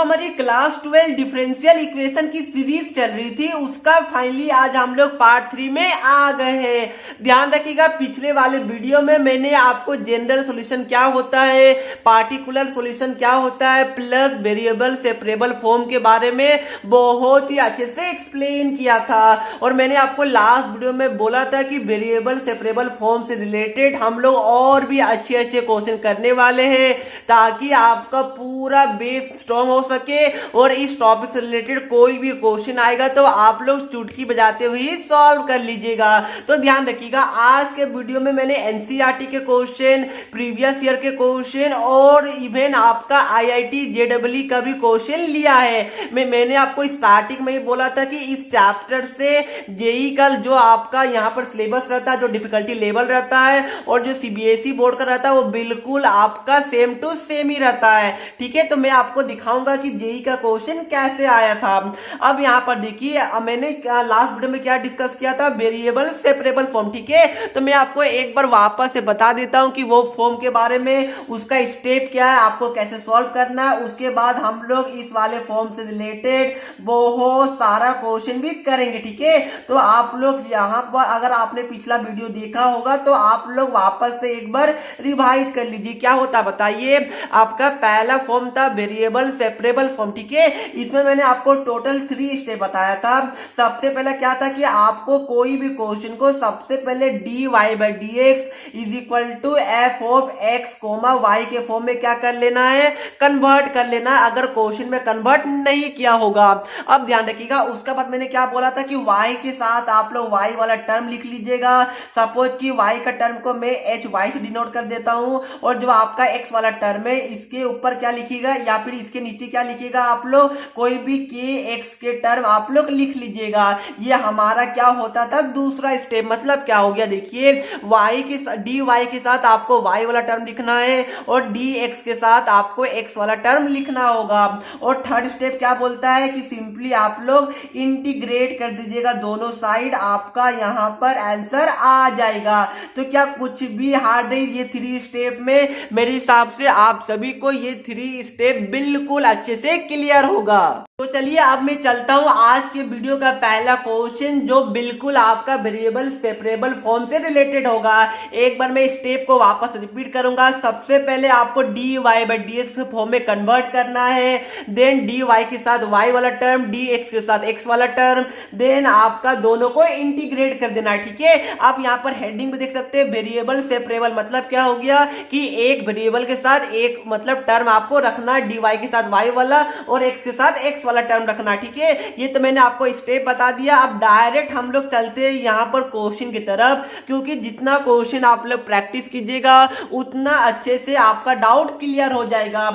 हमारी class 12 differential equation की series चल रही थी उसका फाइनली आज हम लोग पार्ट 3 में आ गए हैं। ध्यान रखिएगा, पिछले वाले वीडियो में मैंने आपको जनरल सॉल्यूशन क्या होता है, पार्टिकुलर सॉल्यूशन क्या होता है, प्लस वेरिएबल सेपरेबल फॉर्म के बारे में बहुत ही अच्छे से एक्सप्लेन किया था। और मैंने आपको लास्ट वीडियो में बोला था कि वेरिएबल सेपरेबल फॉर्म से रिलेटेड हम लोग और भी अच्छे अच्छे क्वेश्चन करने वाले हैं ताकि आपका पूरा बेस स्ट्रॉन्ग हो सके और इस टॉपिक से रिलेटेड कोई भी क्वेश्चन आएगा तो आप लोग चुटकी बजाते हुए सॉल्व कर लीजिएगा। तो ध्यान रखिएगा, आज के वीडियो में मैंने एनसीईआरटी के क्वेश्चन, प्रीवियस ईयर के क्वेश्चन और इवन आपका आईआईटी जेईई का भी क्वेश्चन लिया है। मैंने आपको स्टार्टिंग में ही बोला था कि इस चैप्टर से जेई का जो आपका यहाँ पर सिलेबस रहता है, जो डिफिकल्टी लेवल रहता है और जो सीबीएसई बोर्ड का रहता है वो बिल्कुल आपका सेम टू सेम ही रहता है। ठीक है, तो मैं आपको दिखाऊंगा कि जेई का क्वेश्चन कैसे आया था। अब यहाँ पर देखिए, मैंने लास्ट वीडियो में क्या डिस्कस किया था, वेरिएबल सेपरेबल फॉर्म। ठीक है, तो मैं आपको एक बार वापस से बता देता हूं कि वो फॉर्म के बारे में, उसका स्टेप क्या है, आपको कैसे सॉल्व करना है। उसके बाद हम लोग इस वाले फॉर्म से रिलेटेड बहुत सारा क्वेश्चन भी करेंगे। ठीक है, तो आप लोग यहाँ पर अगर आपने पिछला वीडियो देखा होगा तो आप लोग वापस से एक बार रिवाइज कर लीजिए। क्या होता बताइए, आपका पहला फॉर्म था वेरिएबल सेपरेबल फॉर्म। ठीक है, इसमें मैंने आपको टोटल 3 स्टेप बताया था। सबसे पहले क्या था कि आपको कोई भी क्वेश्चन को सबसे पहले dy by D x is equal to F of x comma y के फॉर्म में क्या कर लेना है, कन्वर्ट कर लेना है, अगर क्वेश्चन में कन्वर्ट नहीं किया होगा। अब ध्यान रखिएगा, उसके बाद मैंने क्या बोला था कि y के साथ आप लोग y वाला टर्म लिख लीजिएगा। सपोज कि y का टर्म को मैं एच वाई से डिनोट कर देता हूं और जो आपका x वाला टर्म है इसके ऊपर क्या लिखिएगा या फिर इसके नीचे क्या लिखिएगा, आप लोग कोई भी के एक्स के टर्म आप लोग लिख लीजिएगा। ये हमारा क्या होता था, दूसरा स्टेप। मतलब क्या हो गया, देखिए y के dy के साथ आपको y वाला टर्म लिखना है और dx के साथ आपको x वाला टर्म लिखना होगा। और थर्ड स्टेप क्या बोलता है कि सिंपली आप लोग इंटीग्रेट कर दीजिएगा दोनों साइड, आपका यहाँ पर आंसर आ जाएगा। तो क्या कुछ भी हार्ड नहीं, ये 3 स्टेप में मेरे हिसाब से आप सभी को ये 3 स्टेप बिल्कुल अच्छे से क्लियर होगा। तो चलिए अब मैं चलता हूं आज के वीडियो का पहला क्वेश्चन जो बिल्कुल आपका वेरिएबल सेपरेबल फॉर्म से रिलेटेड होगा। एक बार मैं स्टेप को वापस रिपीट करूंगा। सबसे पहले आपको dy बाई डी एक्स के फॉर्म में कन्वर्ट करना है, देन dy के साथ y वाला टर्म, dx के साथ x वाला टर्म, देन आपका दोनों को इंटीग्रेट कर देना है। ठीक है, आप यहाँ पर हेडिंग में देख सकते हैं वेरिएबल सेपरेबल। मतलब क्या हो गया कि एक वेरिएबल के साथ एक मतलब टर्म आपको रखना है, dy के साथ y वाला और x के साथ x वाला टर्म रखना। ठीक है, ये तो मैंने आपको स्टेप बता दिया। अब डायरेक्ट हम लोग चलते हैं यहाँ पर क्वेश्चन की तरफ, क्योंकि जितना क्वेश्चन आप लोग प्रैक्टिस कीजिएगा उतना अच्छे से आपका डाउट क्लियर हो जाएगा।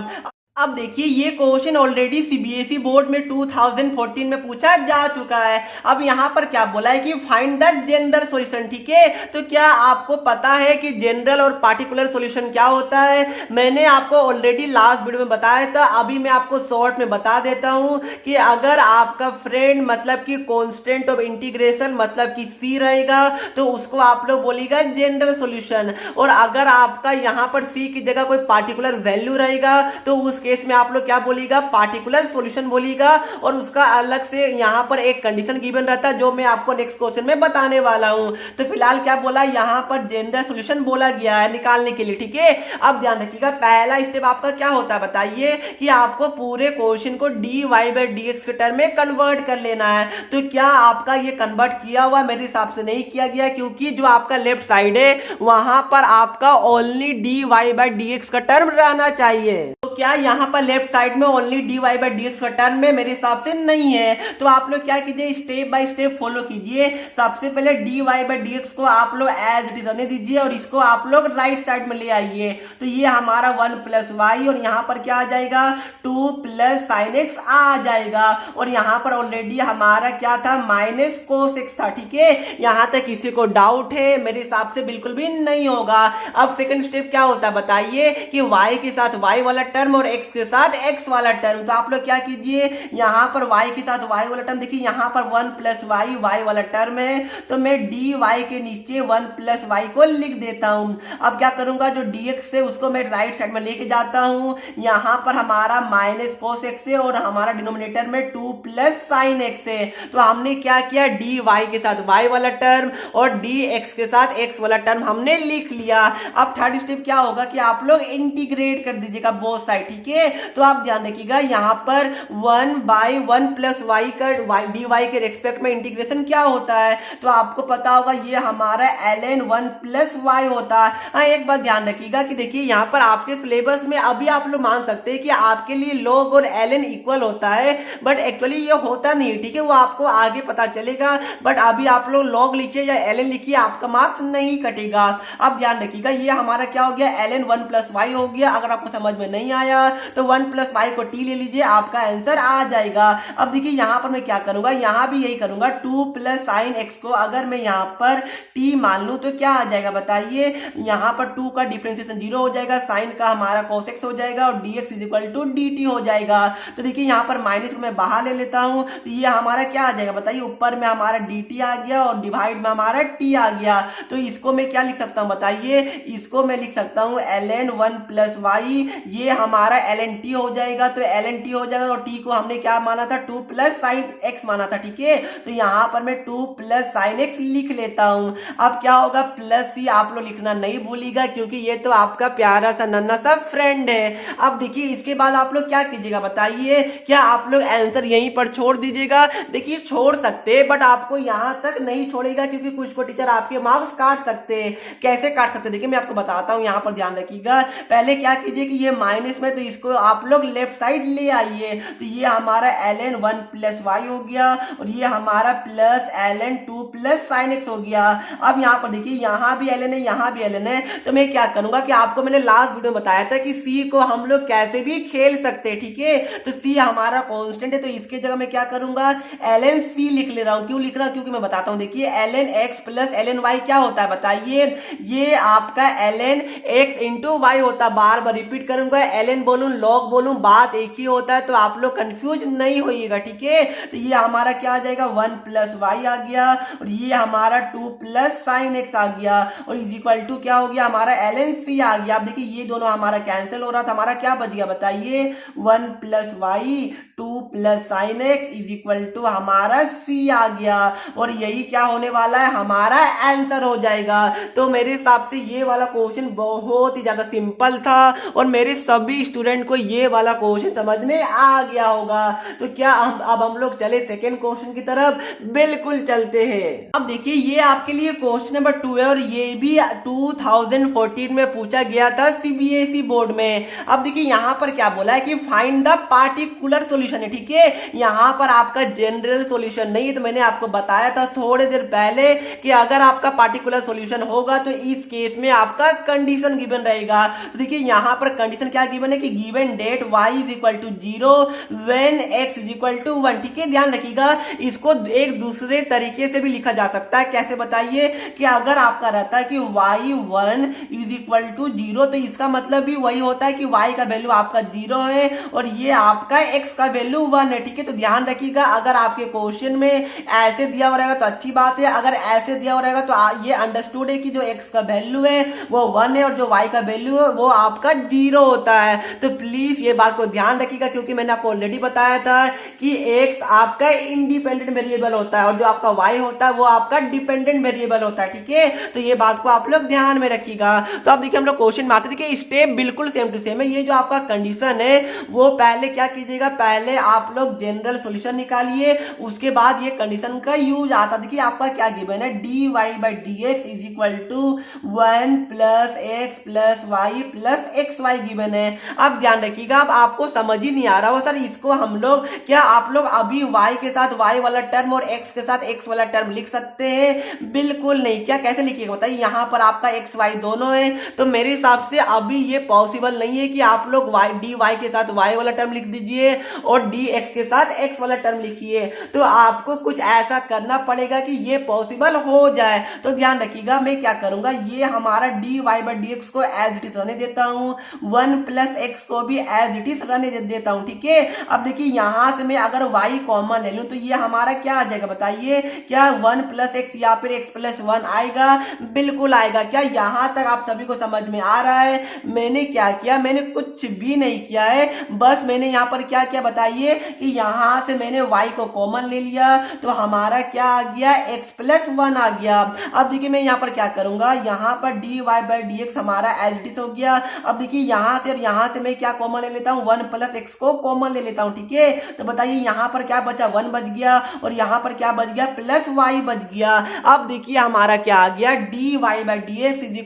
अब देखिए, ये क्वेश्चन ऑलरेडी सीबीएसई बोर्ड में 2014 में पूछा जा चुका है। अब यहाँ पर क्या बोला है कि फाइंड द जनरल सॉल्यूशन। ठीक है, तो क्या आपको पता है कि जनरल और पार्टिकुलर सॉल्यूशन क्या होता है? मैंने आपको ऑलरेडी लास्ट वीडियो में बताया था, अभी मैं आपको शॉर्ट में बता देता हूं कि अगर आपका फ्रेंड मतलब कि कांस्टेंट ऑफ इंटीग्रेशन मतलब कि सी रहेगा तो उसको आप लोग बोलिएगा जनरल सॉल्यूशन, और अगर आपका यहाँ पर सी की जगह कोई पार्टिकुलर वैल्यू रहेगा तो उस केस में आप लोग क्या बोलिएगा, पार्टिकुलर सॉल्यूशन बोलिएगा। और उसका अलग से यहाँ पर एक कंडीशन गिवन रहता है जो मैं आपको नेक्स्ट क्वेश्चन में बताने वाला हूं। तो फिलहाल क्या बोला, यहाँ पर जनरल सॉल्यूशन बोला गया है निकालने के लिए। ठीक है, अब ध्यान रखिएगा, पहला स्टेप आपका क्या होता है बताइए कि आपको पूरे क्वेश्चन को dy बाई डी एक्स के टर्म में कन्वर्ट कर लेना है। तो क्या आपका ये कन्वर्ट किया हुआ? मेरे हिसाब से नहीं किया गया, क्योंकि जो आपका लेफ्ट साइड है वहां पर आपका only dy by D x का टर्म रहना चाहिए। तो क्या यहाँ पर लेफ्ट साइड में only dy by D x का टर्म में? मेरे हिसाब से नहीं है। तो आप लोग क्या कीजिए, स्टेप बाय स्टेप फॉलो कीजिए। सबसे पहले dy बाई डी एक्स को आप लोग एज इट इज रहने दीजिए और इसको आप लोग राइट साइड में ले आइए। तो ये हमारा 1 प्लस वाई और यहाँ पर क्या आ जाएगा, 2 प्लस साइन एक्स आ जाएगा। और यहाँ पर ऑलरेडी हमारा क्या था, माइनस कोस एक्स था। ठीक है, यहाँ तक किसी को डाउट है? मेरे हिसाब से बिल्कुल भी नहीं होगा। अब सेकंड स्टेप क्या होता है बताइए कि y के साथ y वाला टर्म और x x के साथ x वाला टर्म। तो आप लोग क्या कीजिए, यहाँ पर y के साथ y वाला टर्म, देखिए यहाँ पर 1 प्लस वाई y वाला टर्म है, तो मैं dy के नीचे 1 प्लस वाई को लिख देता हूँ। अब क्या करूंगा, जो dx है उसको मैं राइट साइड में लेके जाता हूँ, यहाँ पर हमारा माइनस cos x है और हमारा डिनोमिनेटर में 2 प्लस साइन x है। तो हमने क्या किया, dy के साथ y वाला टर्म और dx के साथ x वाला टर्म हमने लिख लिया। अब थर्ड स्टेप क्या होगा कि आप लोग इंटीग्रेट कर दीजिएगा बोथ साइड, ठीक है। तो आप ध्यान रखिएगा, यहाँ पर 1/1 प्लस वाई का dy के रेस्पेक्ट में इंटीग्रेशन क्या होता है, तो आपको पता होगा ये हमारा ln 1 प्लस वाई होता है। हाँ, एक बात ध्यान रखिएगा कि देखिए यहाँ पर आपके सिलेबस में अभी आप लोग मान सकते हैं कि आपके लिए log और ln इक्वल होता है, बट एक्चुअली ये होता नहीं, ठीक है। वो आपको आगे पता चलेगा, बट अभी आप लोग log लिखिए या ln लिखिए, आपका मार्क्स नहीं कटेगा। अब ध्यान रखिएगा, ये हमारा क्या हो गया, ln 1 प्लस वाई हो गया। अगर आपको समझ में नहीं आया तो 1 प्लस वाई को t ले लीजिए, आपका आंसर आ जाएगा। अब देखिए यहाँ पर मैं क्या करूंगा, यहाँ भी यही करूंगा, 2 प्लस साइन एक्स को अगर मैं यहाँ पर t मान लूं तो क्या आ जाएगा बताइए, यहाँ पर 2 का डिफरेंशिएशन 0 हो जाएगा, साइन का हमारा cos x हो जाएगा और dx is equal to dt हो जाएगा। तो देखिए यहाँ पर माइनस को मैं बाहर ले लेता हूँ, तो ये हमारा क्या आ जाएगा बताइए, ऊपर में हमारा dt आ गया और डिवाइड में हमारा t आ गया। तो इसको मैं क्या लिख सकता हूँ बताइए, इसको मैं लिख सकता हूँ ln 1 प्लस वाई, ये हमारा ln t हो जाएगा। तो ln t हो जाएगा और t को हमने क्या माना था, 2 प्लस साइन x माना था, ठीक है। तो यहाँ पर मैं 2 प्लस साइन x लिख लेता हूँ। अब क्या होगा, प्लस ही आप लोग लिखना नहीं भूलिएगा, क्योंकि ये तो आपका प्यारा सा नन्हा सा फ्रेंड है। अब देखिए इसके बाद आप लोग क्या कीजिएगा बताइए, क्या आप लोग आंसर यहीं पर छोड़ दीजिएगा? देखिए छोड़ सकते हैं, बट आपको यहाँ तक नहीं छोड़ेगा, क्योंकि कुछ को टीचर आपके मार्क्स काट सकते हैं। कैसे काट सकते हैं देखिए मैं आपको बताता हूँ, यहाँ पर ध्यान रखिएगा। पहले क्या कीजिए कि ये माइनस में, तो इसको आप लोग लेफ्ट साइड ले आइए। तो ये हमारा ln 1 प्लस वाई हो गया और ये हमारा plus ln 2 plus sine x हो गया। अब यहाँ पर देखिए यहाँ भी ln है, यहाँ भी ln है। तो मैं क्या करूंगा कि आपको मैंने लास्ट वीडियो में बताया था कि c को हम लोग कैसे भी खेल सकते हैं, ठीक है। तो c हमारा कांस्टेंट है, तो इसके जगह मैं क्या करूंगा, ln c लिख ले रहा हूं। क्यों लिख रहा हूं, क्योंकि मैं बताता हूं। देखिए ln x plus ln y क्या होता है बताइए, ये आपका ln x इंटू वाई होता है। बार बार रिपीट करूंगा, ln बोलूं log बोलूं बात एक ही होता है, तो आप लोग कंफ्यूज नहीं होइएगा, ठीक है। तो ये हमारा क्या आ जाएगा, 1 प्लस वाई आ गया और ये हमारा 2 प्लस साइन एक्स आ गया और इज इक्वल टू क्या हो गया, हमारा ln c आ गया। अब देखिए ये दोनों हमारा कैंसिल हो रहा था, हमारा क्या बच गया बताइए, 1 plus y 2 plus sine x is equal to हमारा c आ गया और यही क्या होने वाला है, हमारा आंसर हो जाएगा। तो मेरे हिसाब से ये वाला क्वेश्चन बहुत ही ज्यादा सिंपल था और मेरे सभी स्टूडेंट को ये वाला क्वेश्चन समझ में आ गया होगा। तो क्या अब हम लोग चले सेकेंड क्वेश्चन की तरफ? बिल्कुल चलते हैं। अब देखिए ये आपके लिए क्वेश्चन नंबर 2 है और ये भी 2014 में पूछा गया था सीबीएसई बोर्ड में। अब देखिए यहाँ पर क्या बोला है कि फाइंड द पार्टिकुलर सॉल्यूशन है, ठीक है। यहाँ पर आपका जनरल सॉल्यूशन नहीं है, तो मैंने आपको बताया था थोड़ी देर पहले कि अगर आपका पार्टिकुलर सॉल्यूशन होगा तो इस केस में आपका कंडीशन गिवन रहेगा। तो देखिए यहाँ पर कंडीशन क्या गिवन है कि given that y is equal to 0 when x is equal to 1, ठीक है। ध्यान रखिएगा, इसको एक दूसरे तरीके से भी लिखा जा सकता है। कैसे बताइए, कि अगर आपका रहता है कि y1 इज इक्वल टू 0, तो इसका मतलब भी वही होता है कि y का वैल्यू आपका 0 है और ये आपका x का वैल्यू 1 है, ठीक है। तो ध्यान रखिएगा, अगर आपके क्वेश्चन में ऐसे दिया हुआ रहेगा तो अच्छी बात है, अगर ऐसे दिया हुआ रहेगा तो ये अंडरस्टूड है कि जो x का वैल्यू है वो 1 है और जो y का वैल्यू है वो आपका 0 होता है। तो प्लीज ये बात को ध्यान रखिएगा, क्योंकि मैंने आपको ऑलरेडी बताया था कि x आपका इंडिपेंडेंट वेरिएबल होता है और जो आपका y होता है वो आपका डिपेंडेंट वेरिएबल होता है, ठीक है। तो ये बात को आप लोग ध्यान में रखिएगा। तो अब देखिए हम लोग क्वेश्चन में आते हैं, देखिए स्टेप बिल्कुल सेम टू सेम है। ये जो आपका कंडीशन है वो पहले क्या कीजिएगा, पहले आप लोग जनरल सॉल्यूशन निकालिए, उसके बाद ये कंडीशन का यूज आता। देखिए आपका क्या गिवन है, dy by dx is equal to 1 plus x plus y plus x y given है। अब ध्यान रखिएगा, अब आपको समझ ही नहीं आ रहा हो सर इसको हम लोग क्या आप लोग अभी y के साथ y वाला टर्म और x के साथ x वाला टर्म लिख सकते हैं? बिल्कुल नहीं। क्या कैसे लिखिएगा बताइए, यहाँ पर आपका x y दोनों है, तो मेरे हिसाब से अभी ये पॉसिबल नहीं है कि आप लोग dy के साथ y वाला टर्म लिख दीजिए और dx के साथ x वाला टर्म लिखिए। तो आपको कुछ ऐसा करना पड़ेगा कि ये पॉसिबल हो जाए। तो ध्यान रखिएगा, मैं क्या करूंगा, ये हमारा dy बाई dx को एज इट इज रहने देता हूं, 1 प्लस एक्स को भी एज इट इज रहने देता हूं, ठीक है। अब देखिए यहां से मैं अगर y कॉमन ले लूं तो ये हमारा क्या आ जाएगा बताइए, क्या 1 + x या फिर x + 1 आएगा? बिल्कुल आएगा। क्या यहां तक आप सभी को समझ में आ रहा है? मैंने क्या किया, मैंने कुछ भी नहीं किया है, बस मैंने यहाँ पर क्या किया बताइए कि यहां से मैंने y को कॉमन ले लिया तो हमारा क्या आ गया, x + 1 आ गया। अब देखिए मैं यहाँ पर क्या करूंगा, यहाँ पर dy/dx हमारा एज इट इज हो गया। अब देखिए यहां से और यहां से मैं क्या कॉमन ले लेता हूँ, 1 + x को कॉमन ले लेता हूँ, ठीक है। तो बताइए यहाँ पर क्या बचा, 1 बच गया और यहाँ पर क्या बच गया, +y बच गया। अब देखिए हमारा क्या आ गया, dy/dx =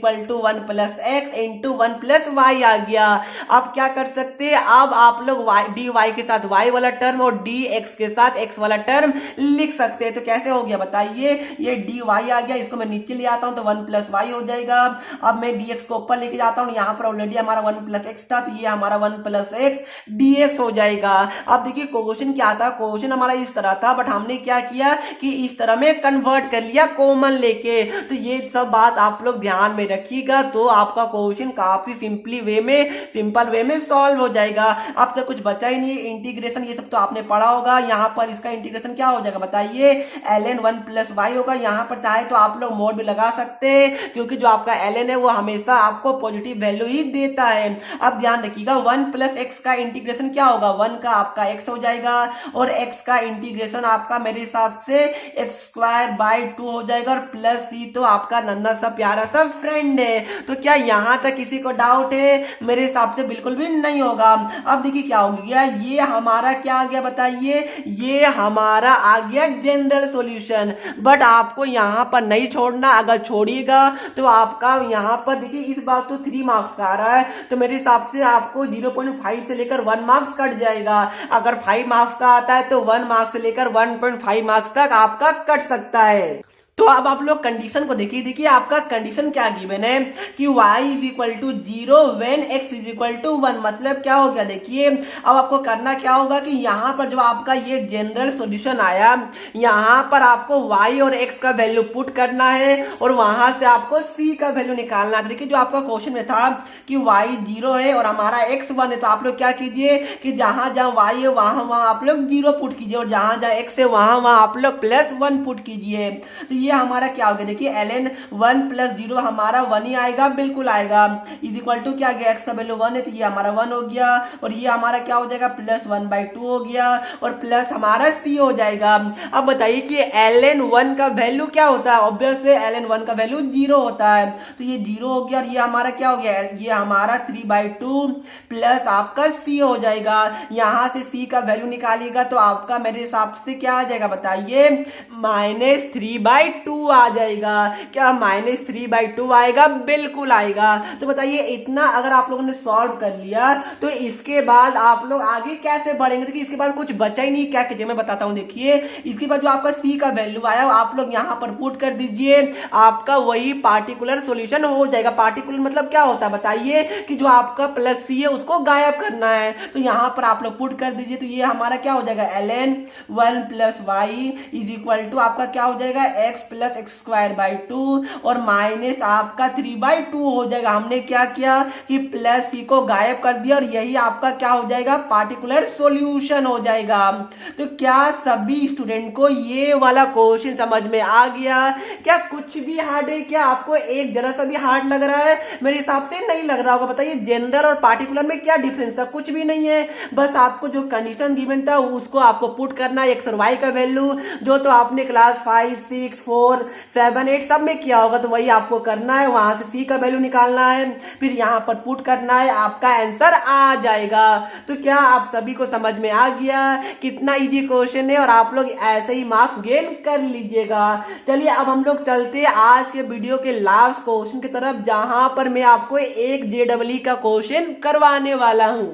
1 + x × 1 + y आ गया। अब क्या कर सकते हैं, अब आप लोग dy के साथ y वाला टर्म और dx के साथ x वाला टर्म लिख सकते हैं। तो कैसे हो गया बताइए, ये dy आ गया, इसको मैं नीचे ले आता हूं तो 1 + y हो जाएगा। अब मैं dx को ऊपर लेके जाता हूं, यहाँ पर ऑलरेडी हमारा 1 + x था तो ये हमारा 1 + x dx हो जाएगा। अब देखिए क्वेश्चन क्या था, क्वेश्चन हमारा इस तरह था, बट हमने क्या किया कि इस तरह में कन्वर्ट कर लिया कॉमन लेके। तो ये सब बात आप लोग ध्यान में रखिएगा, तो आपका क्वेश्चन काफी सिंपल वे में सॉल्व हो जाएगा। अब तो कुछ बचा ही नहीं है, इंटीग्रेशन ये सब तो आपने पढ़ा होगा। यहाँ पर इसका इंटीग्रेशन क्या हो जाएगा बताइए, ln 1 + y होगा। यहाँ पर चाहे तो आप लोग मोड भी लगा सकते हैं, क्योंकि जो आपका ln है वो हमेशा आपको पॉजिटिव वैल्यू ही देता है। अब ध्यान रखिएगा 1 + x का इंटीग्रेशन क्या होगा, 1 का आपका x हो जाएगा और x का इंटीग्रेशन आपका मेरे हिसाब से x² 2 हो जाएगा और प्लस c तो आपका नन्हा सा प्यारा सा फ्रेंड है। तो क्या यहां तक किसी को डाउट है? मेरे हिसाब से बिल्कुल भी नहीं होगा। अब देखिए क्या हो गया, ये हमारा क्या आ गया बताइए, ये हमारा आ गया जनरल सॉल्यूशन। बट आपको यहां पर नहीं छोड़ना, अगर छोड़िएगा तो आपका यहां पर देखिए इस बार तो 3 मार्क्स का आ रहा है, तो मेरे हिसाब से आपको 0.5 से लेकर 1 मार्क्स कट जाएगा। अगर 5 मार्क्स का आता है तो 1 मार्क्स से लेकर 1.5 मार्क्स तक आपका कट सकता है। तो अब आप लोग कंडीशन को देखिए आपका कंडीशन क्या गिवन है कि y = 0 when x = 1, मतलब क्या हो गया देखिए। अब आपको करना क्या होगा कि यहाँ पर जो आपका ये जनरल सॉल्यूशन आया, यहाँ पर आपको y और x का वैल्यू पुट करना है और वहां से आपको c का वैल्यू निकालना है। देखिए जो आपका क्वेश्चन में था कि y 0 है और हमारा x 1 है, तो आप लोग क्या कीजिए कि जहां जहां y है वहां आप लोग 0 पुट कीजिए और जहां जहां x है वहां आप लोग +1 पुट कीजिए। तो ये हमारा क्या हो गया देखिए, ln 1 + 0 हमारा 1 ही आएगा, बिल्कुल आएगा। = क्या आ गया, x का वैल्यू 1 है तो ये हमारा 1 हो गया और ये हमारा क्या हो जाएगा, +1/2 हो गया और प्लस हमारा c हो जाएगा। अब बताइए कि ln 1 का वैल्यू क्या होता है, ऑब्वियस है ln 1 का वैल्यू 0 होता है, तो ये 0 हो गया और ये हमारा क्या हो गया, ये हमारा 3/2 प्लस आपका c हो जाएगा। यहां से c का वैल्यू निकालिएगा तो आपका मेरे हिसाब से क्या आ जाएगा बताइए, -3/2 आ जाएगा। क्या -3/2 आएगा, बिल्कुल आएगा। तो बताइए इतना अगर आप लोगों ने सॉल्व कर लिया तो इसके बाद आप लोग आगे कैसे बढ़ेंगे। देखिए इसके बाद कुछ बचा ही नहीं, क्या कीजिए मैं बताता हूं। देखिए इसके बाद जो आपका c का वैल्यू आया आप लोग यहां पर पुट कर दीजिए, आपका वही पार्टिकुलर सॉल्यूशन हो जाएगा। पार्टिकुलर मतलब क्या होता है बताइए कि जो आपका +c है उसको गायब करना है, तो यहां पर आप लोग पुट कर दीजिए। तो ये हमारा क्या हो जाएगा, ln 1 + y = आपका क्या हो जाएगा, x + x² 2 और माइनस आपका 3/2 हो जाएगा। हमने क्या किया कि +c को गायब कर दिया और यही आपका क्या हो जाएगा, पार्टिकुलर सॉल्यूशन हो जाएगा। तो क्या सभी स्टूडेंट को ये वाला क्वेश्चन समझ में आ गया? क्या कुछ भी हार्ड है? क्या आपको एक जरा सा भी हार्ड लग रहा है? मेरे हिसाब से नहीं लग रहा होगा। बताइए जनरल और पार्टिकुलर में क्या डिफरेंस था, कुछ भी नहीं है। बस आपको जो कंडीशन गिवन था उसको आपको पुट करना है, x और y का वैल्यू जो तो आपने क्लास 5, 6, 4, 7, 8 सब में किया होगा, तो वही आपको करना है। वहां से c का वैल्यू निकालना है, फिर यहाँ पर पुट करना है, आपका आंसर आ जाएगा। तो क्या आप सभी को समझ में आ गया कितना इजी क्वेश्चन है और आप लोग ऐसे ही मार्क्स गेन कर लीजिएगा। चलिए अब हम लोग चलते हैं आज के वीडियो के लास्ट क्वेश्चन की तरफ, जहां पर मैं आपको एक JEE का क्वेश्चन करवाने वाला हूं।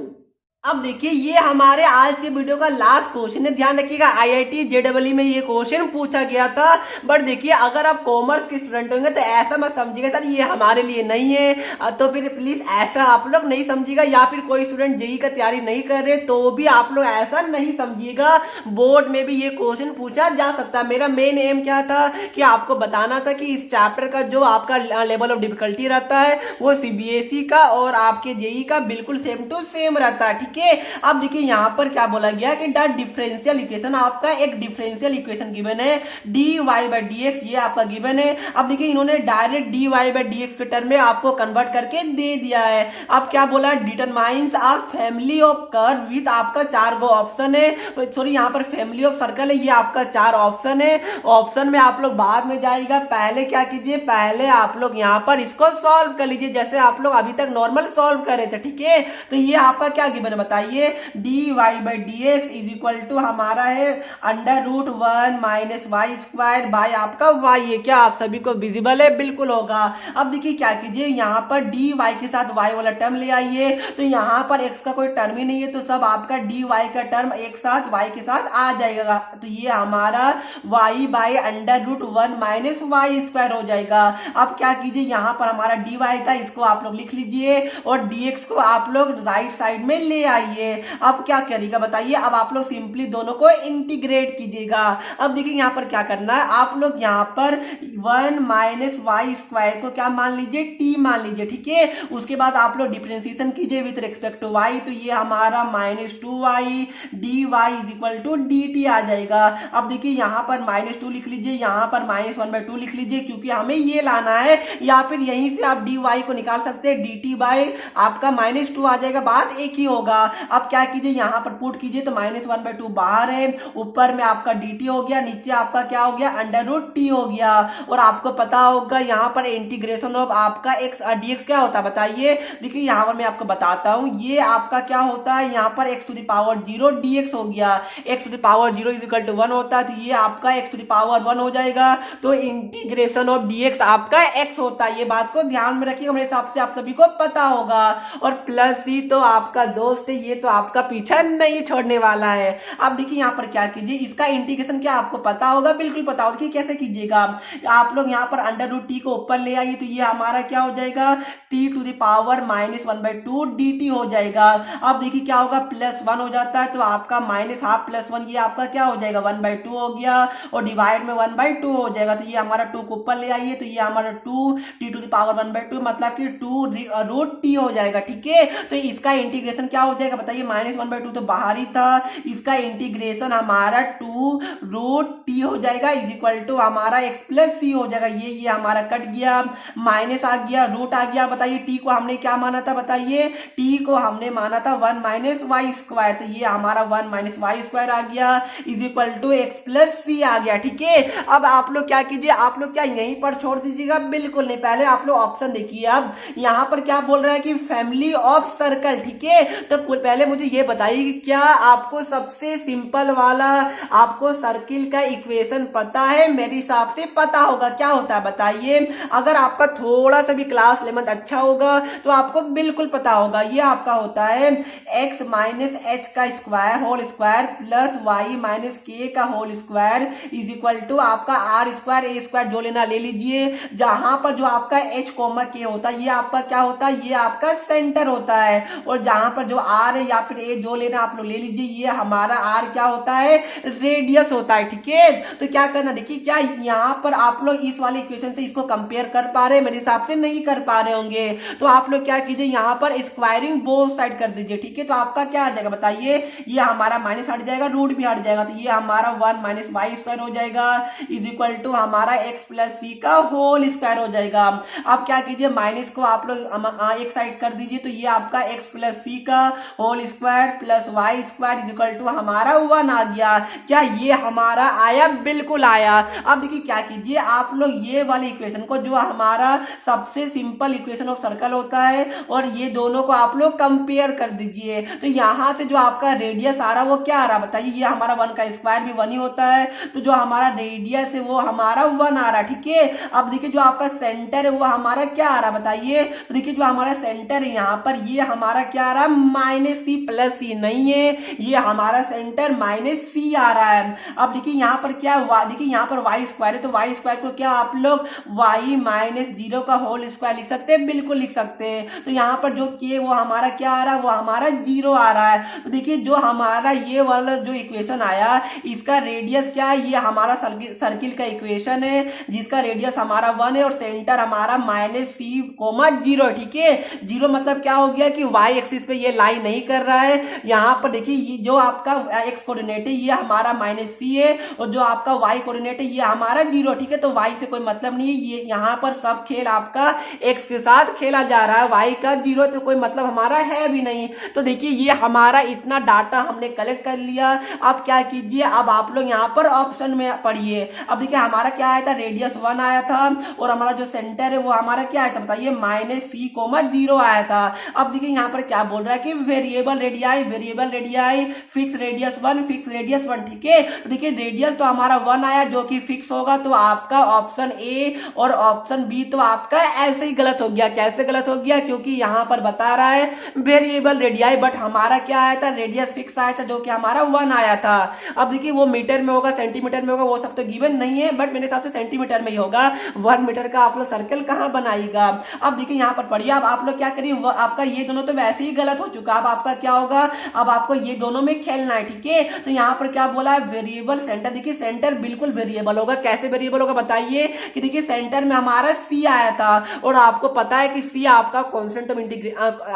अब देखिए ये हमारे आज के वीडियो का लास्ट क्वेश्चन है। ध्यान रखिएगा आईआईटी जेईई में ये क्वेश्चन पूछा गया था। बट देखिए अगर आप कॉमर्स के स्टूडेंट होंगे तो ऐसा मत समझिएगा सर ये हमारे लिए नहीं है, तो फिर प्लीज ऐसा आप लोग नहीं समझिएगा। या फिर कोई स्टूडेंट जेईई का तैयारी नहीं कर रहे तो भी आप लोग ऐसा नहीं समझिएगा, बोर्ड में भी ये क्वेश्चन पूछा जा सकता है। मेरा मेन एम क्या था कि आपको बताना था कि इस चैप्टर का जो आपका लेवल ऑफ डिफिकल्टी रहता है वो सीबीएसई का और आपके जेईई का बिल्कुल सेम टू सेम रहता है। ठीक है, अब देखिए यहां पर क्या बोला गया कि द डिफरेंशियल इक्वेशन, आपका एक डिफरेंशियल इक्वेशन गिवन है dy by dx, ये आपका गिवन है। अब देखिए इन्होंने डायरेक्ट dy by dx के टर्म में आपको कन्वर्ट करके दे दिया है। अब क्या बोला, determines a family of curve with आपका 4 गो ऑप्शन है, सॉरी यहाँ पर फैमिली ऑफ सर्कल है, ये आपका 4 ऑप्शन है। ऑप्शन में आप लोग बाद में जाएगा, पहले क्या कीजिए, पहले आप लोग यहाँ पर इसको सॉल्व कर लीजिए जैसे आप लोग अभी तक नॉर्मल सॉल्व कर रहे थे। ठीक है, तो ये आपका क्या गिवन है बताइए, dy by dx is equal to हमारा है √1 - y स्क्वायर बाय आपका y है। क्या आप सभी को विजिबल है? बिल्कुल होगा। अब देखिए क्या कीजिए, यहाँ पर dy के साथ y वाला टर्म ले आइए, तो यहाँ पर x का कोई टर्म ही नहीं है तो सब आपका dy का टर्म एक साथ y के साथ आ जाएगा। तो ये हमारा y बाय √1 - y स्क्वायर हो जाएगा। अब क्या कीजिए, यहाँ पर हमारा dy था, इसको आप लोग लिख लीजिए और dx को आप लोग राइट साइड में ले आइए। अब क्या करेगा बताइए, अब आप लोग सिंपली दोनों को इंटीग्रेट कीजिएगा। अब देखिए यहाँ पर क्या करना है, आप लोग यहाँ पर 1 - y स्क्वायर को क्या मान लीजिए, t मान लीजिए। ठीक है, उसके बाद आप लोग डिफरेंशिएशन कीजिए विथ रिस्पेक्ट टू y, तो ये हमारा -2y dy is equal to dt आ जाएगा। अब देखिए यहाँ पर -2 लिख लीजिए, यहाँ पर -1/2 लिख लीजिए क्योंकि हमें ये लाना है, या फिर यहीं से आप dy को निकाल सकते हैं, dt बाय आपका -2 आ जाएगा, बात एक ही होगा। अब क्या कीजिए, यहाँ पर पुट कीजिए तो -1/2 बाहर है, ऊपर में आपका dt हो गया, नीचे आपका क्या हो गया, √t हो गया। और आपको पता होगा यहाँ पर इंटीग्रेशन ऑफ आपका x dx क्या होता है बताइए। देखिए यहाँ पर मैं आपको बताता हूँ, ये आपका क्या होता है, यहाँ पर x⁻0 dx हो गया, x⁻0 इज इक्वल टू 1 होता है, तो ये आपका x⁻1 हो जाएगा। तो इंटीग्रेशन ऑफ dx आपका x होता है, ये बात को ध्यान में रखिएगा, मेरे हिसाब से आप सभी को पता होगा। और प्लस ही तो आपका दोस्त है, ये तो आपका पीछा नहीं छोड़ने वाला है। अब देखिए यहाँ पर क्या कीजिए, इसका इंटीग्रेशन क्या आपको पता होगा, बिल्कुल पता होगा कि कैसे कीजिएगा। आप लोग यहाँ पर √t को ऊपर ले आइए, तो ये हमारा क्या हो जाएगा, t⁻⁻1/2 dt हो जाएगा। अब देखिए क्या होगा, +1 हो जाता है तो आपका -½ + 1 ये आपका क्या हो जाएगा, 1/2 हो गया, और डिवाइड में 1/2 हो जाएगा। तो ये हमारा 2 को ऊपर ले आइए, तो ये हमारा 2 t⁻1/2 मतलब कि 2√t हो जाएगा। ठीक है, तो इसका इंटीग्रेशन क्या हो जाएगा बताइए, -1/2 तो बाहर ही था, इसका इंटीग्रेशन हमारा 2√t हो जाएगा इज इक्वल टू हमारा x + c हो जाएगा। ये हमारा कट गया, माइनस आ गया, रूट आ गया। बताइए t को हमने क्या माना था, बताइए t को हमने माना था 1 - y स्क्वायर, तो ये हमारा 1 - y स्क्वायर आ गया is equal to x + c आ गया। ठीक है, अब आप लोग क्या कीजिए, आप लोग क्या यहीं पर छोड़ दीजिएगा, बिल्कुल नहीं, पहले आप लोग ऑप्शन देखिए। अब यहाँ पर क्या बोल रहा है कि फैमिली ऑफ सर्कल। ठीक है, तो पहले मुझे ये बताइए कि क्या आपको सबसे सिंपल वाला आपको सर्किल का इक्वेशन पता है? मेरे हिसाब से पता होगा, क्या होता है बताइए। अगर आपका थोड़ा सा भी क्लास 11 अच्छा होगा तो आपको बिल्कुल पता होगा, ये आपका होता है x - h का square whole square plus y - k का whole square is equal to आपका r² a² जो लेना ले लीजिए। जहां पर जो आपका h, k होता है ये आपका क्या होता है, ये आपका सेंटर होता है, और जहां पर जो r है या फिर a जो लेना आप लोग ले लीजिए, ये हमारा r क्या होता है, रेडियस होता है। ठीक है, तो क्या करना, देखिए क्या यहाँ पर आप लोग इस वाले इक्वेशन से इसको कंपेयर कर पा रहे हैं, मेरे हिसाब से नहीं कर पा रहे होंगे। तो आप लोग क्या कीजिए, यहाँ पर स्क्वायरिंग बोथ साइड कर दीजिए। ठीक है, तो आपका क्या आ जाएगा बताइए, ये हमारा माइनस हट जाएगा, रूट भी हट जाएगा, तो ये हमारा 1 - y स्क्वायर हो जाएगा इज इक्वल टू हमारा x + c का होल स्क्वायर हो जाएगा। अब क्या कीजिए, माइनस को आप लोग एक साइड कर दीजिए, तो ये आपका x + c का whole square plus y square is equal to हमारा 1 आ गया। क्या ये हमारा आया? बिल्कुल आया। अब देखिए क्या कीजिए, आप लोग ये वाले इक्वेशन को, जो हमारा सबसे सिंपल इक्वेशन ऑफ सर्कल होता है, और ये दोनों को आप लोग कंपेयर कर दीजिए। तो यहाँ से जो आपका रेडियस आ रहा है वो क्या आ रहा है बताइए, ये हमारा 1 का स्क्वायर भी 1 ही होता है, तो जो हमारा रेडियस है वो हमारा 1 आ रहा है। ठीक है, अब देखिए जो आपका सेंटर है वो हमारा क्या आ रहा है बताइए, तो देखिए जो हमारा सेंटर है यहाँ पर ये हमारा क्या आ रहा है, माइनस सी प्लस सी नहीं है, ये हमारा सेंटर माइनस सी आ रहा है। अब देखिए यहाँ पर क्या, देखिए यहाँ पर वाई स्क्वायर है, तो वाई स्क्वायर को क्या आप लोग वाई माइनस 0 का होल स्क्वायर लिख सकते हैं, बिल्कुल लिख सकते हैं। तो यहाँ पर जो के वो हमारा क्या आ रहा है, वो हमारा 0 आ रहा है। तो देखिए जो हमारा ये वाला जो इक्वेशन आया, इसका रेडियस क्या है, ये हमारा सर्किल का इक्वेशन है जिसका रेडियस हमारा 1 है और सेंटर हमारा माइनस सी कोमा 0, ठीक है। 0 मतलब क्या हो गया कि वाई एक्सिस पे ये लाइन नहीं कर रहा है। यहाँ पर देखिए जो आपका एक्स कोऑर्डिनेट है ये हमारा माइनस सी है और जो आपका वाई कोऑर्डिनेट है ये हमारा 0, ठीक है। तो वाई से कोई मतलब नहीं है, ये यहाँ पर सब खेल आपका एक्स के साथ खेला जा रहा है, वाई का 0 तो कोई मतलब हमारा है भी नहीं। तो देखिए ये हमारा इतना डाटा हमने कलेक्ट कर लिया। अब क्या कीजिए, अब आप लोग यहाँ पर ऑप्शन में पढ़िए। अब देखिए हमारा क्या आया था, रेडियस 1 आया था और हमारा जो सेंटर है वो हमारा क्या आया था बताइए, माइनस सी कोमा 0 आया था। अब देखिए यहाँ पर क्या बोल रहा है कि variable radii fix radius 1 fix radius 1, ठीक है। तो देखिए रेडियस तो हमारा 1 आया जो कि फिक्स होगा, तो आपका ऑप्शन ए और ऑप्शन बी तो आपका ऐसे ही गलत हो गया। कैसे गलत हो गया, क्योंकि यहाँ पर बता रहा है वेरिएबल रेडियाई, बट हमारा क्या आया था, रेडियस फिक्स आया था जो कि हमारा 1 आया था। अब देखिए वो मीटर में होगा, सेंटीमीटर में होगा, वो सब तो गिवन नहीं है, बट मेरे हिसाब से सेंटीमीटर में ही होगा। 1 मीटर का आप लोग सर्कल कहां बनाएगा। अब देखिए यहाँ पर पढ़िए, अब आप लोग क्या करिए, आपका ये दोनों तो वैसे ही गलत हो चुका, अब आपका क्या होगा, अब आपको ये दोनों में खेलना है, ठीक है। तो यहाँ पर क्या बोला है, वेरिएबल सेंटर, देखिए सेंटर बिल्कुल वेरिएबल होगा। कैसे वेरिएबल होगा बताइए, कि देखिए सेंटर में हमारा सी आया था और आपको पता है कि सी आपका कांस्टेंट ऑफ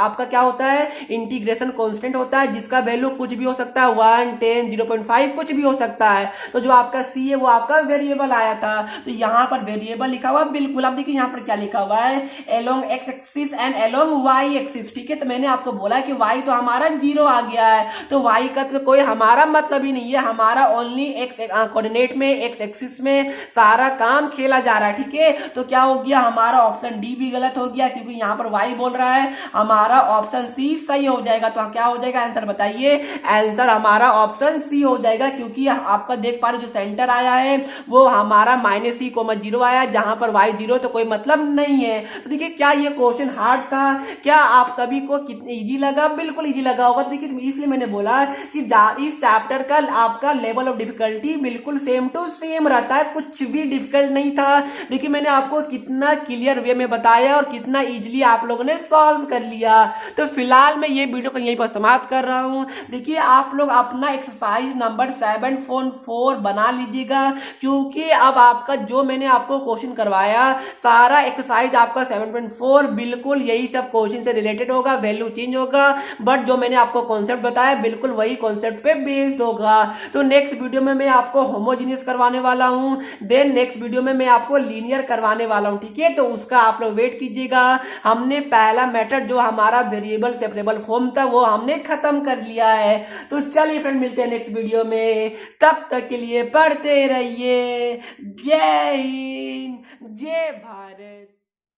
आपका क्या होता है, इंटीग्रेशन कांस्टेंट होता है, जिसका वैल्यू कुछ भी हो सकता है, 1 10 0.5 कुछ भी हो सकता है। तो जो आपका सी है वो आपका वेरिएबल आया था, तो यहाँ पर वेरिएबल लिखा हुआ बिल्कुल। अब देखिए यहाँ पर क्या लिखा हुआ है, along x axis and along y axis, ठीक है। तो मैंने आपको बोला कि वाई तो हमारा 0 आ गया है, तो वाई का तो कोई हमारा मतलब ही नहीं है, हमारा ओनली एक्स कोऑर्डिनेट में एक्स एक्सिस में सारा काम खेला जा रहा है, ठीक है। तो क्या हो गया, हमारा ऑप्शन डी भी गलत हो गया, क्योंकि यहाँ पर वाई बोल रहा है, हमारा ऑप्शन सी सही हो जाएगा। तो क्या हो जाएगा आंसर बताइए, आंसर हमारा ऑप्शन सी हो जाएगा, क्योंकि आपका देख पा रहे जो सेंटर आया है वो हमारा माइनस सी कोमा 0 आया, जहां पर वाई 0 तो कोई मतलब नहीं है। तो देखिए क्या ये क्वेश्चन हार्ड था, क्या आप सभी को कितने इजी लगा, बिल्कुल इजी लगा होगा। देखिए इसलिए मैंने बोला कि इस चैप्टर का आपका लेवल ऑफ डिफिकल्टी बिल्कुल सेम टू सेम रहता है, कुछ भी डिफिकल्ट नहीं था। देखिए मैंने आपको कितना क्लियर वे में बताया और कितना इजीली आप लोगों ने सॉल्व कर लिया। तो फिलहाल मैं ये वीडियो को यहीं पर समाप्त कर रहा हूं। देखिए आप लोग अपना एक्सरसाइज नंबर 7.4 बना लीजिएगा, क्योंकि अब आपका जो मैंने आपको क्वेश्चन करवाया सारा एक्सरसाइज आपका 7.4 बिल्कुल यही सब क्वेश्चन से रिलेटेड होगा, वैल्यू चेंज होगा, बट जो मैंने आपको कॉन्सेप्ट बताया बिल्कुल वही कॉन्सेप्ट पे बेस्ड होगा। तो नेक्स्ट वीडियो में मैं आपको होमोजेनियस करवाने वाला हूं, देन नेक्स्ट वीडियो में मैं आपको लीनियर करवाने वाला हूं, ठीक है। तो उसका आप लोग वेट कीजिएगा। हमने पहला मेथड जो हमारा वेरिएबल सेपरेबल फॉर्म था वो हमने खत्म कर लिया है। तो चलिए फ्रेंड मिलते हैं नेक्स्ट वीडियो में, तब तक के लिए पढ़ते रहिए। जय हिंद, जय भारत।